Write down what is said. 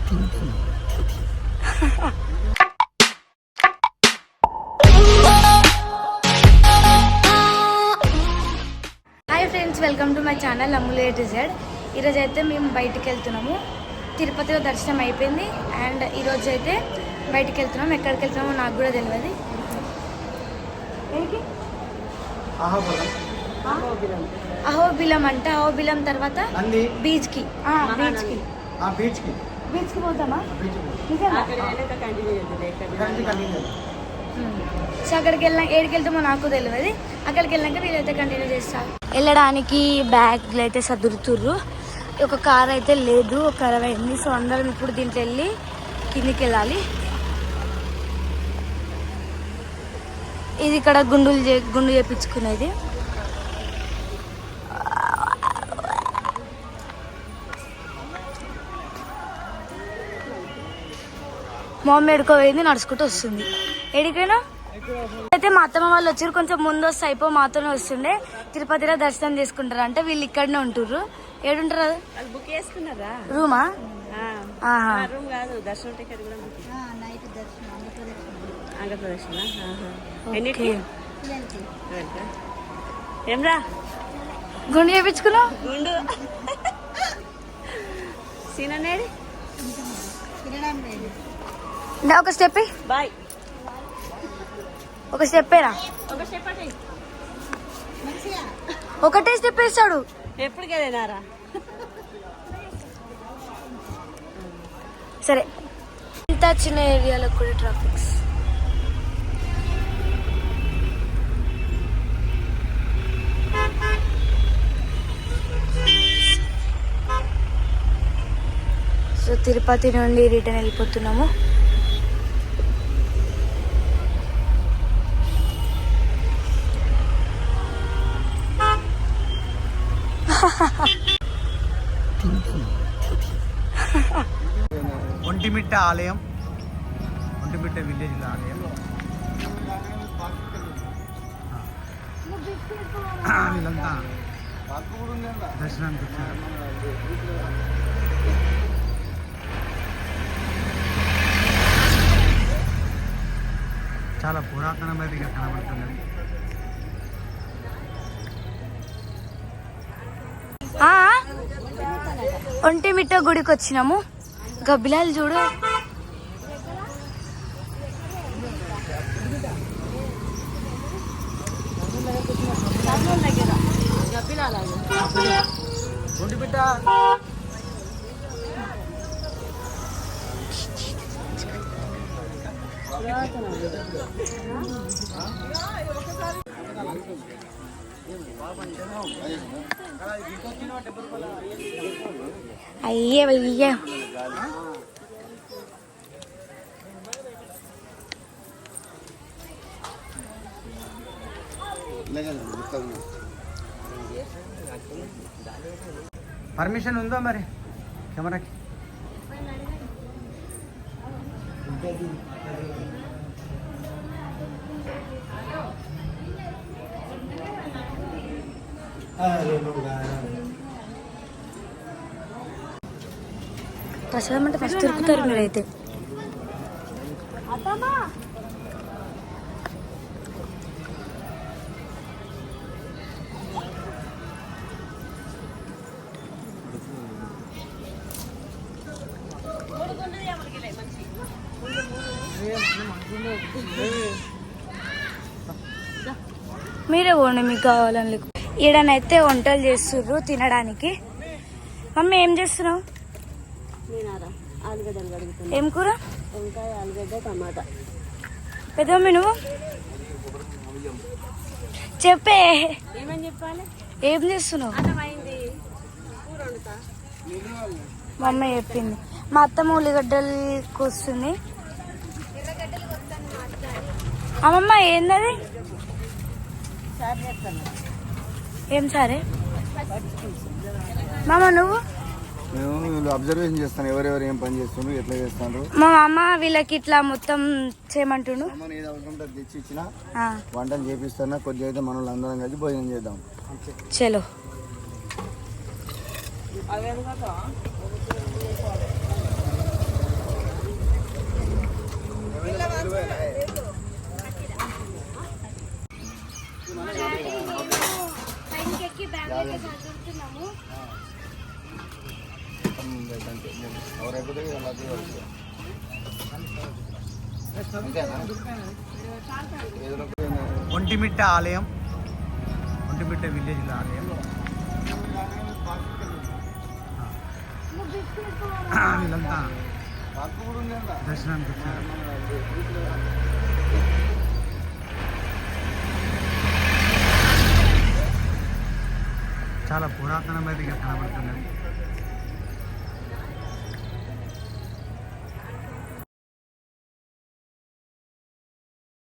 Hi friends, welcome to my channel Ammulu A to Z. ఈరోజు అయితే మేము బయటికి వెళ్తున్నాము. తిరుపతిలో దర్శనం అయిపోయింది అండ్ ఈరోజు అయితే బయటికి వెళ్తున్నాము. ఎక్కడికి వెళ్తున్నామో నాకు కూడా తెలియదు. అహోబిలం అంటే అహోబిలం తర్వాత బీచ్కి పోతామా? సో అక్కడికి ఏడికి వెళ్తామో నాకు తెలియదు. అక్కడికి వెళ్ళాక వీళ్ళైతే కంటిన్యూ చేస్తారు. వెళ్ళడానికి బ్యాగ్లు అయితే సదురుతుర్రు. ఒక కార్ అయితే లేదు, ఒక ఖరాబ్ అయింది. సో అందరం ఇప్పుడు దీంట్లో వెళ్ళి కిందికి వెళ్ళాలి. ఇది ఇక్కడ గుండు చేపించుకునేది. మా మమ్మీ ఎడుకోపోయింది, నడుచుకుంటూ వస్తుంది. ఎడికైనా అయితే మా అత్తమ్మ వాళ్ళు వచ్చారు. కొంచెం ముందు వస్తే అయిపో మాతోనే వస్తుండే. తిరుపతిలో దర్శనం చేసుకుంటారు అంటే వీళ్ళు ఇక్కడనే ఉంటుర్రు. ఏడుంటారు? బుక్ చేసుకున్నారా రూమా? రూమ్ కాదు, దర్శనం టికెట్ కూడా ఆంధ్రప్రదర్శన. ఏమ్రా గుండు చేయించుకున్నావు? గుండు సీననేది ఒక స్టెప్ బాయ్, ఒక స్టెప్పేరా? ఒక స్టెప్ అంటే ఒకటే స్టెప్ వేస్తాడు. ఎప్పుడు కదేనారా? సరే, ఇంత చిన్న ఏరియాలో కూడా ట్రాఫిక్స్. సో తిరుపతి నుండి రిటర్న్ వెళ్ళిపోతున్నాము. ఒంటిమిట్ట ఆలయం, ఒంటిమిట్ట విలేజ్ ఆలయం. వీళ్ళంతా దర్శనానికి వచ్చారు. చాలా పురాతనమైనదిగా కనబడుతున్నది. ఒంటిమిట్ట గుడికి వచ్చినాము. గబ్బిలాలు చూడు. ఒంటిమిట్ట అయ్యే అయ్యే పర్మిషన్ ఉందా మరి కెమెరాకి? ప్రసాదం అంటే ఫస్ట్ దొరుకుతారు మీరైతే. మీరే పోండి మీకు కావాలని. ఈడనైతే వంటలు చేస్తుర్రు తినడానికి. మమ్మీ ఏం చేస్తున్నావు? ఆలుగడ్డలు కడుగుతున్నా. ఏం కూర? వంకాయ, ఆలుగడ్డ, టమాటా. పెద్దమమ్మీ నువ్వు చెప్పే. ఏమని చెప్పాలి? ఏం చేస్తున్నావు? అన్నమైంది, కూర వండుతా. మా అమ్మ చెప్పింది. మా అత్తమ్మ ఉల్లిగడ్డలు కోస్తుంది. అమ్మమ్మ ఏందది? ఏం సరే మామ నువ్వు? నేను అబ్జర్వేషన్ చేస్తాను, ఎవరెవరు ఏం పని చేస్తున్నారు, ఎట్లా చేస్తాను. మా అమ్మ వీళ్ళకి ఇట్లా మొత్తం చేయమంటుండు. ఏది అవసరం తెచ్చి ఇచ్చిన వంటలు చేపిస్తున్నా. కొద్దిగా అయితే మనం అందరం కలిసి భోజనం చేద్దాం. చలో. అంతే ఎవరైపోతే అంతేనా ఏదో ఒంటిమిట్ట ఆలయం, ఒంటిమిట్ట విలేజ్ల ఆలయం. వీళ్ళంతా దర్శనానికి వచ్చారు. చాలా పురాతనమైనదిగా కనబడుతున్నది.